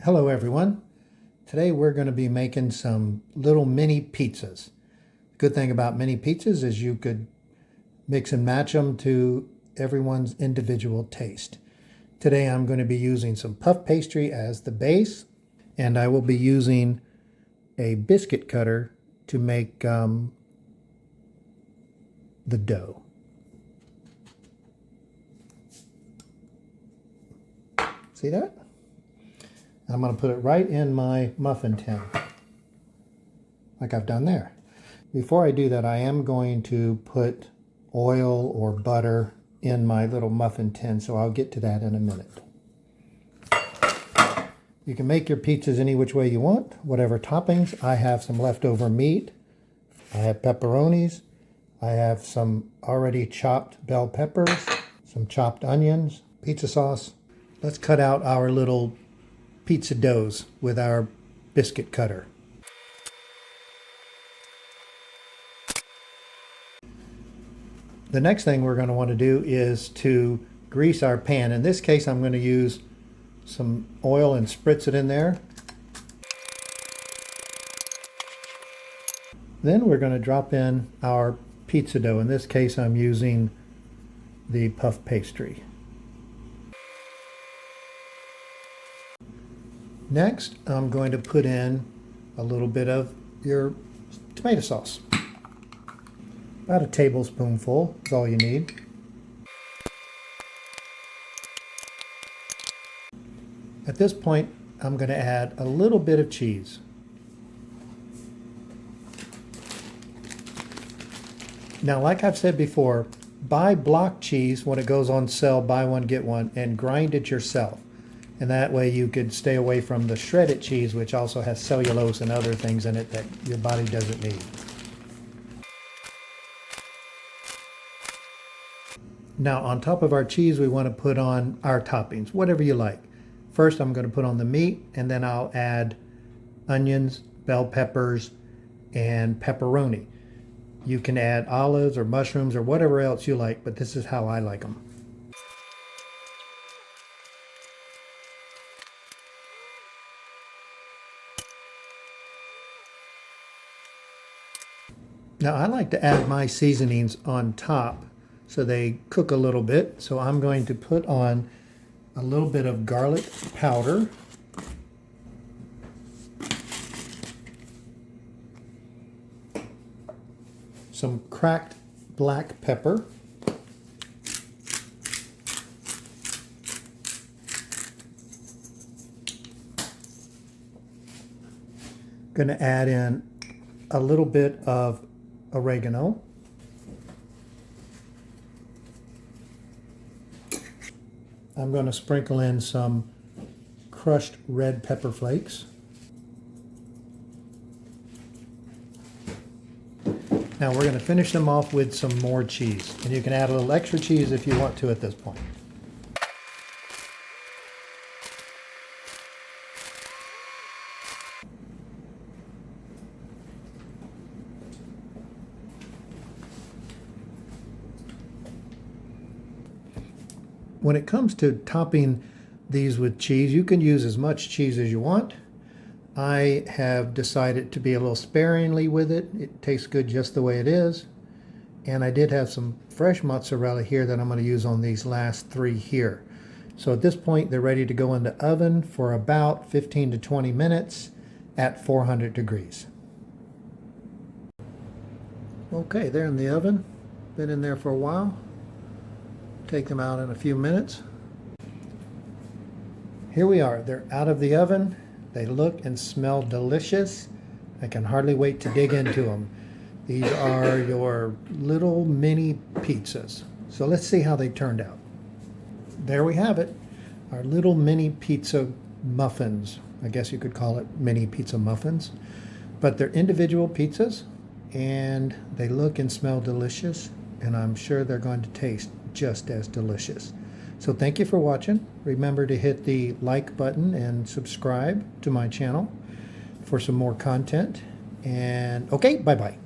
Hello everyone. Today we're going to be making some little mini pizzas. Good thing about mini pizzas is you could mix and match them to everyone's individual taste. Today I'm going to be using some puff pastry as the base, and I will be using a biscuit cutter to make the dough. See that? I'm going to put it right in my muffin tin, like I've done there. Before I do that, I am going to put oil or butter in my little muffin tin, so I'll get to that in a minute. You can make your pizzas any which way you want, whatever toppings. I have some leftover meat. I have pepperonis. I have some already chopped bell peppers, some chopped onions, pizza sauce. Let's cut out our little pizza doughs with our biscuit cutter. The next thing we're going to want to do is to grease our pan. In this case, I'm going to use some oil and spritz it in there. Then we're going to drop in our pizza dough. In this case, I'm using the puff pastry. Next, I'm going to put in a little bit of your tomato sauce. About a tablespoonful is all you need. At this point, I'm going to add a little bit of cheese. Now, like I've said before, buy block cheese when it goes on sale, buy one, get one, and grind it yourself. And that way you could stay away from the shredded cheese, which also has cellulose and other things in it that your body doesn't need. Now, on top of our cheese, we want to put on our toppings, whatever you like. First, I'm going to put on the meat, and then I'll add onions, bell peppers, and pepperoni. You can add olives or mushrooms or whatever else you like, but this is how I like them. Now, I like to add my seasonings on top so they cook a little bit. So I'm going to put on a little bit of garlic powder, some cracked black pepper, going to add in a little bit of oregano, I'm going to sprinkle in some crushed red pepper flakes. Now we're going to finish them off with some more cheese, and you can add a little extra cheese if you want to at this point. When it comes to topping these with cheese, you can use as much cheese as you want. I have decided to be a little sparingly with it. It tastes good just the way it is. And I did have some fresh mozzarella here that I'm going to use on these last three here. So at this point, they're ready to go in the oven for about 15 to 20 minutes at 400 degrees. Okay, they're in the oven. Been in there for a while. Take them out in a few minutes. Here we are. They're out of the oven. They look and smell delicious. I can hardly wait to dig into them. These are your little mini pizzas. So let's see how they turned out. There we have it. Our little mini pizza muffins. I guess you could call it mini pizza muffins. But they're individual pizzas, and they look and smell delicious, and I'm sure they're going to taste just as delicious. So thank you for watching. Remember to hit the like button and subscribe to my channel for some more content. And okay, bye-bye.